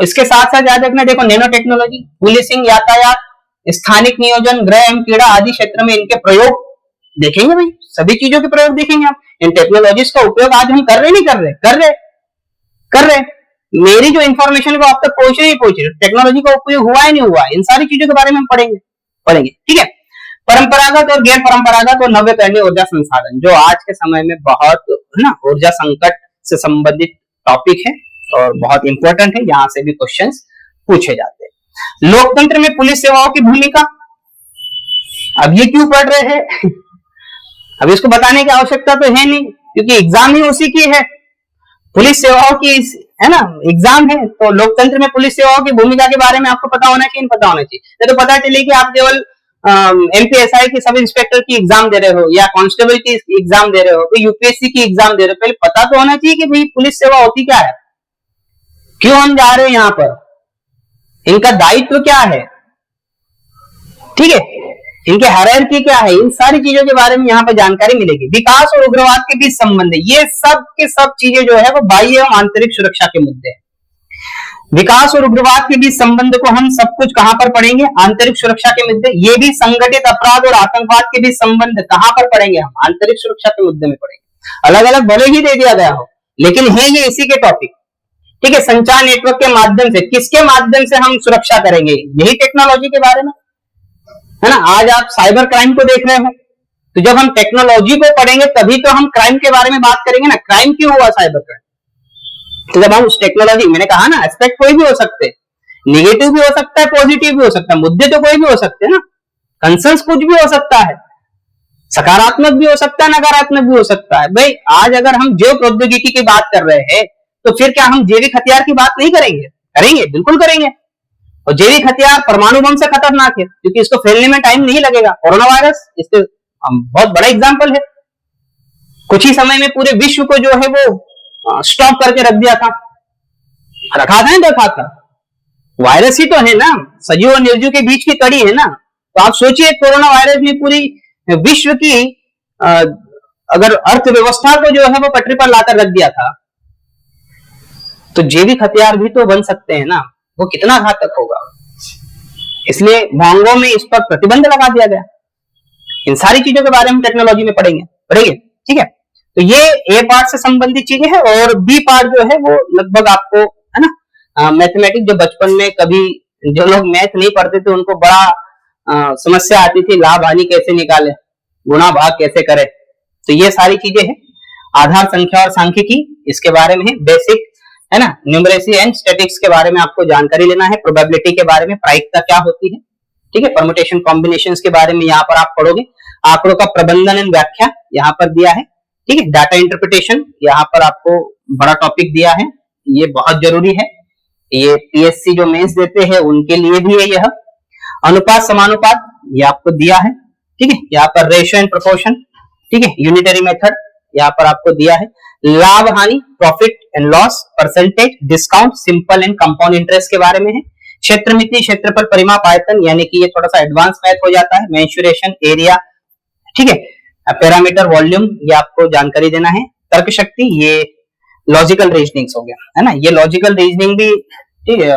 इसके साथ साथ याद रखना, देखो, नैनो टेक्नोलॉजी, पुलिसिंग, यातायात, स्थानिक नियोजन, गृह एवं क्रीड़ा आदि क्षेत्र में इनके प्रयोग देखेंगे भाई, सभी चीजों के प्रयोग देखेंगे आप। इन टेक्नोलॉजीज का उपयोग आज हम कर रहे नहीं कर रहे, कर रहे। मेरी जो इंफॉर्मेशन वो आप तक पहुंच रही, टेक्नोलॉजी का उपयोग हुआ है नहीं हुआ, इन सारी चीजों के बारे में हम पढ़ेंगे, ठीक है। परंपरागत और गैर परंपरागत और नवीकरणीय ऊर्जा संसाधन, जो आज के समय में बहुत, है ना, ऊर्जा संकट से संबंधित टॉपिक है और बहुत इंपॉर्टेंट है, यहां से भी क्वेश्चंस पूछे जाते हैं। लोकतंत्र में पुलिस सेवाओं की भूमिका, अब ये क्यों पढ़ रहे हैं अब इसको बताने की आवश्यकता तो है नहीं, क्योंकि एग्जाम ही उसी की है, पुलिस सेवाओं की, है ना, एग्जाम है। तो लोकतंत्र में पुलिस सेवाओं की भूमिका के बारे में आपको पता होना चाहिए, पता होना चाहिए। नहीं तो पता चले कि आप केवल एमपीएसआई की, सब इंस्पेक्टर की एग्जाम दे रहे हो, या कांस्टेबल की एग्जाम दे रहे हो, तो यूपीएससी की एग्जाम दे रहे हो, पहले पता तो होना चाहिए कि भाई पुलिस सेवा होती क्या है, क्यों हम जा रहे हैं यहाँ पर, इनका दायित्व क्या है, ठीक है, इनके हायरार्की क्या है, इन सारी चीजों के बारे में यहाँ पर जानकारी मिलेगी। विकास और उग्रवाद के बीच संबंध, ये सब के सब चीजें जो है वो बाह्य एवं आंतरिक सुरक्षा के मुद्दे हैं। विकास और उग्रवाद के बीच संबंध को हम सब कुछ कहां पर पढ़ेंगे, आंतरिक सुरक्षा के मुद्दे। ये भी संगठित अपराध और आतंकवाद के बीच संबंध कहां पर पढ़ेंगे, हम आंतरिक सुरक्षा के मुद्दे में पढ़ेंगे। अलग अलग भले ही दे दिया गया हो, लेकिन है ये इसी के टॉपिक, ठीक है, संचार नेटवर्क के माध्यम से, किसके माध्यम से हम सुरक्षा करेंगे, यही टेक्नोलॉजी के बारे में है ना। आज आप साइबर क्राइम को देख रहे हो, तो जब हम टेक्नोलॉजी को पढ़ेंगे तभी तो हम क्राइम के बारे में बात करेंगे ना। क्राइम क्यों हुआ साइबर क्राइम, तो जब हम उस टेक्नोलॉजी, मैंने कहा ना एस्पेक्ट कोई भी हो सकते हैं, निगेटिव भी हो सकता है, पॉजिटिव भी हो सकता है, मुद्दे तो कोई भी हो सकते हैं ना, कंसर्न्स कुछ भी हो सकता है, सकारात्मक भी हो सकता है, नकारात्मक भी हो सकता है। भाई आज अगर हम जैव प्रौद्योगिकी की बात कर रहे हैं तो फिर क्या हम जैविक हथियार की बात नहीं करेंगे? करेंगे, बिल्कुल करेंगे। और जैविक हथियार परमाणु बम से खतरनाक है क्योंकि इसको फैलने में टाइम नहीं लगेगा। कोरोना वायरस इसके बहुत बड़ा एग्जाम्पल है, कुछ ही समय में पूरे विश्व को जो है वो स्टॉप करके रख दिया था, रखा था, देखा था। वायरस ही तो है ना, सजीव और निर्जीव के बीच की कड़ी है ना। तो आप सोचिए कोरोना वायरस ने पूरी विश्व की अगर अर्थव्यवस्था को जो है वो पटरी पर लाकर रख दिया था, तो जैविक हथियार भी तो बन सकते हैं ना, वो कितना घातक होगा। इसलिए भांगों में इस पर प्रतिबंध लगा दिया गया। इन सारी चीजों के बारे में टेक्नोलॉजी में पढ़ेंगे, ठीक है। तो ये ए पार्ट से संबंधित चीजें हैं, और बी पार्ट जो है वो लगभग आपको है ना, मैथमेटिक्स, जो बचपन में कभी जो लोग मैथ नहीं पढ़ते थे उनको बड़ा समस्या आती थी, लाभ हानि कैसे निकाले, गुणा भाग कैसे करे, तो ये सारी चीजें हैं। आधार संख्या और सांख्यिकी इसके बारे में है, बेसिक है ना, न्यूमरेसी एंड स्टैटिक्स के बारे में आपको जानकारी लेना है, प्रोबेबिलिटी के बारे में, प्रायिकता क्या होती है, ठीक है, परमुटेशन कॉम्बिनेशंस के बारे में यहाँ पर आप पढ़ोगे। आंकड़ों का प्रबंधन एंड व्याख्या यहाँ पर दिया है, ठीक है। डाटा इंटरप्रिटेशन यहाँ पर आपको बड़ा टॉपिक दिया है, ये बहुत जरूरी है, ये पीएससी जो मेंस देते हैं उनके लिए भी है यह। अनुपात समानुपात ये आपको दिया है, ठीक है, यहाँ पर रेशियो एंड प्रोपोर्शन, ठीक है। यूनिटरी मेथड यहाँ पर आपको दिया है। लाभ हानि, profit and loss, percentage, discount, simple and compound interest के बारे में है। क्षेत्र मिति, क्षेत्रफल, परिमाप, आयतन, यानी कि ये थोड़ा सा एडवांस मैथ हो जाता है। मेंसुरेशन, एरिया, ठीक है। पैरामीटर, वॉल्यूम, ये आपको जानकारी देना है। तर्क शक्ति, ये लॉजिकल रीजनिंग्स हो गया है ना। ये लॉजिकल रीजनिंग भी ठीक है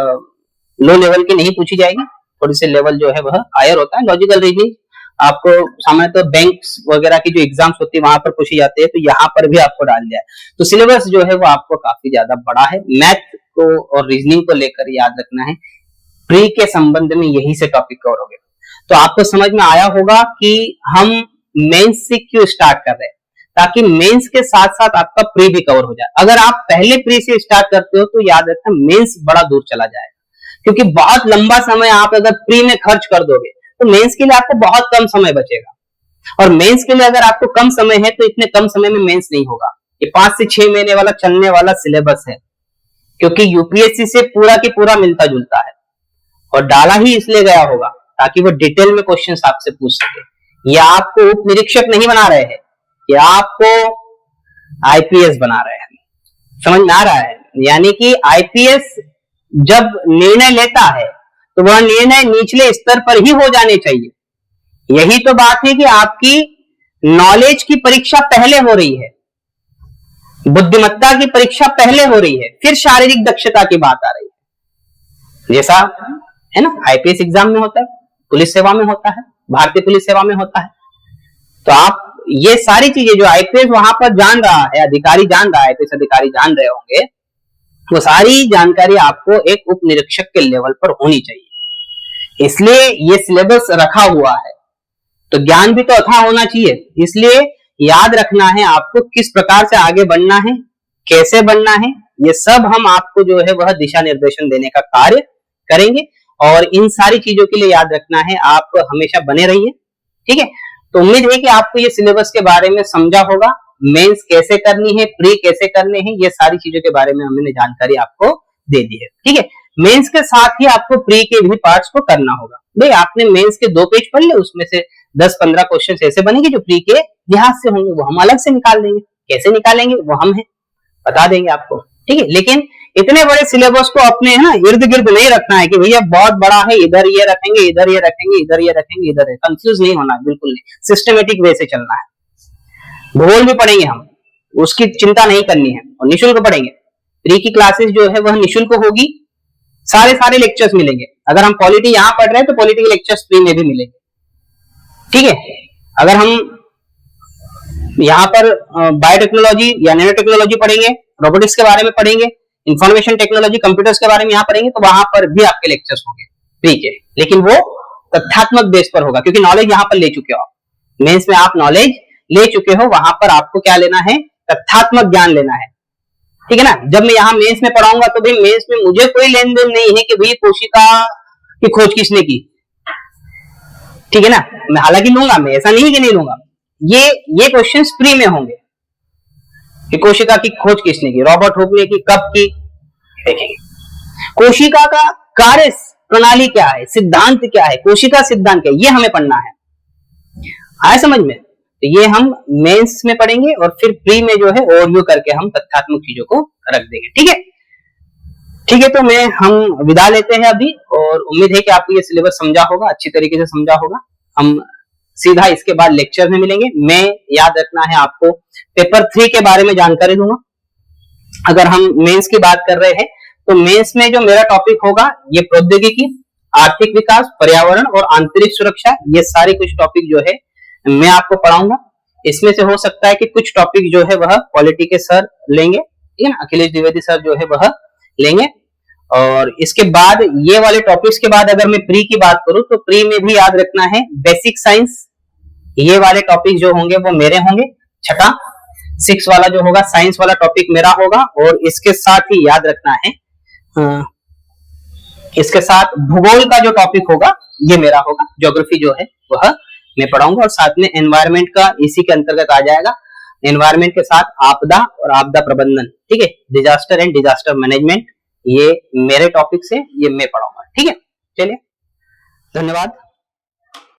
लो लेवल की नहीं पूछी जाएगी, थोड़ी सी लेवल जो है वह हायर होता है। लॉजिकल रीजनिंग आपको सामान्य तो बैंक्स वगैरह की जो एग्जाम्स होती है वहां पर पूछी जाती है, तो यहाँ पर भी आपको डाल दिया है। तो सिलेबस जो है वो आपको काफी ज्यादा बड़ा है। मैथ को और रीजनिंग को लेकर याद रखना है, प्री के संबंध में यही से टॉपिक कवर हो गया। तो आपको समझ में आया होगा कि हम मेंस से क्यों स्टार्ट कर रहे हैं, ताकि मेंस के साथ साथ आपका प्री भी कवर हो जाए। अगर आप पहले प्री से स्टार्ट करते हो तो याद रखना मेंस बड़ा दूर चला जाएगा, क्योंकि बहुत लंबा समय आप अगर प्री में खर्च कर दोगे तो मेंस के लिए आपको बहुत कम समय बचेगा। और मेंस के लिए अगर आपको कम समय है तो इतने कम समय में मेंस नहीं होगा। ये 5 से 6 महीने वाला चलने वाला सिलेबस है, क्योंकि यूपीएससी से पूरा की पूरा मिलता जुलता है, और डाला ही इसलिए गया होगा ताकि वो डिटेल में क्वेश्चन आपसे पूछ सके। ये आपको उप निरीक्षक नहीं बना रहे हैं, ये आपको आईपीएस बना रहे हैं। समझ में आ रहा है? यानी कि आईपीएस जब निर्णय लेता है तो वह निर्णय निचले स्तर पर ही हो जाने चाहिए। यही तो बात है कि आपकी नॉलेज की परीक्षा पहले हो रही है, बुद्धिमत्ता की परीक्षा पहले हो रही है, फिर शारीरिक दक्षता की बात आ रही है। जैसा है ना आईपीएस एग्जाम में होता है, पुलिस सेवा में होता है, भारतीय पुलिस सेवा में होता है। तो आप ये सारी चीजें जो आईपीएस वहां पर जान रहा है, अधिकारी जान रहा है, आईपीएस अधिकारी जान रहे होंगे, वो सारी जानकारी आपको एक उप निरीक्षक के लेवल पर होनी चाहिए। इसलिए ये सिलेबस रखा हुआ है, तो ज्ञान भी तो अथाह होना चाहिए। इसलिए याद रखना है आपको किस प्रकार से आगे बढ़ना है, कैसे बढ़ना है, ये सब हम आपको जो है वह दिशा निर्देशन देने का कार्य करेंगे। और इन सारी चीजों के लिए याद रखना है आप हमेशा बने रहिए, ठीक है। तो उम्मीद है कि आपको ये सिलेबस के बारे में समझा होगा, मेंस कैसे करनी है, प्री कैसे करने हैं, ये सारी चीजों के बारे में हमने जानकारी आपको दे दी है, ठीक है। मेंस के साथ ही आपको प्री के भी पार्ट्स को करना होगा। भाई आपने मेंस के 2 पेज पढ़ लिए, उसमें से 10-15 क्वेश्चन ऐसे बनेंगे जो प्री के लिहाज से होंगे, वो हम अलग से निकाल देंगे। कैसे निकालेंगे वो हम है बता देंगे आपको, ठीक है। लेकिन इतने बड़े सिलेबस को अपने है ना इर्द गिर्द नहीं रखना है कि भैया बहुत बड़ा है, इधर ये रखेंगे, इधर ये रखेंगे, इधर ये रखेंगे, इधर है। कंफ्यूज नहीं होना, बिल्कुल नहीं, सिस्टमेटिक वे से चलना है। भूगोल भी पढ़ेंगे हम, उसकी चिंता नहीं करनी है, और निःशुल्क पढ़ेंगे। प्री की क्लासेस जो है वह निःशुल्क होगी, सारे लेक्चर्स मिलेंगे। अगर हम पॉलिटी यहाँ पढ़ रहे हैं तो पॉलिटी के लेक्चर्स प्री में भी मिलेंगे, ठीक है। अगर हम यहाँ पर बायोटेक्नोलॉजी या नैनो टेक्नोलॉजी पढ़ेंगे, रोबोटिक्स के बारे में पढ़ेंगे, इंफॉर्मेशन टेक्नोलॉजी कंप्यूटर्स के बारे में यहाँ पढ़ेंगे तो वहां पर भी आपके लेक्चर्स होंगे फ्री के, लेकिन वो तथ्यात्मक बेस पर होगा क्योंकि नॉलेज यहाँ पर ले चुके हो आप। मेंस में आप नॉलेज ले चुके हो, वहां पर आपको क्या लेना है, तथ्यात्मक ज्ञान लेना है, ठीक है ना। जब मैं यहाँ मेंस में पढ़ाऊंगा तो भाई मेंस में मुझे कोई लेन देन नहीं है कि भाई कोशिका की खोज किसने की, ठीक है ना। मैं हालांकि लूंगा, मैं ऐसा नहीं कि नहीं लूंगा, ये क्वेश्चंस प्री में होंगे कि कोशिका की खोज किसने की, रॉबर्ट हुक ने की, कब की, देखेंगे। कोशिका का कार्य प्रणाली क्या है, सिद्धांत क्या है, कोशिका सिद्धांत क्या है, ये हमें पढ़ना है, आया समझ में। तो ये हम मेंस में पढ़ेंगे और फिर प्री में जो है ओवरव्यू करके हम तथ्यात्मक चीजों को रख देंगे, ठीक है। ठीक है, तो हम विदा लेते हैं अभी और उम्मीद है कि आपको ये सिलेबस समझा होगा, अच्छी तरीके से समझा होगा। हम सीधा इसके बाद लेक्चर में मिलेंगे। मैं याद रखना है आपको पेपर 3 के बारे में जानकारी दूंगा। अगर हम मेंस की बात कर रहे हैं तो मेंस में जो मेरा टॉपिक होगा ये प्रौद्योगिकी, आर्थिक विकास, पर्यावरण और आंतरिक सुरक्षा, ये सारे कुछ टॉपिक जो है मैं आपको पढ़ाऊंगा। इसमें से हो सकता है कि कुछ टॉपिक जो है वह पॉलिटी के सर लेंगे, ठीक है ना, अखिलेश द्विवेदी सर जो है वह लेंगे। और इसके बाद ये वाले टॉपिक्स के बाद अगर मैं प्री की बात करूं तो प्री में भी याद रखना है बेसिक साइंस, ये वाले टॉपिक जो होंगे वो मेरे होंगे। छठा 6 वाला जो होगा साइंस वाला टॉपिक मेरा होगा। और इसके साथ ही याद रखना है इसके साथ भूगोल का जो टॉपिक होगा ये मेरा होगा। ज्योग्राफी जो है वह मैं पढ़ाऊंगा और साथ में एनवायरमेंट का इसी के अंतर्गत आ जाएगा। एनवायरमेंट के साथ आपदा और आपदा प्रबंधन, ठीक है, डिजास्टर एंड डिजास्टर मैनेजमेंट, ये मेरे टॉपिक से ये मैं पढ़ाऊंगा, ठीक है। चलिए, धन्यवाद।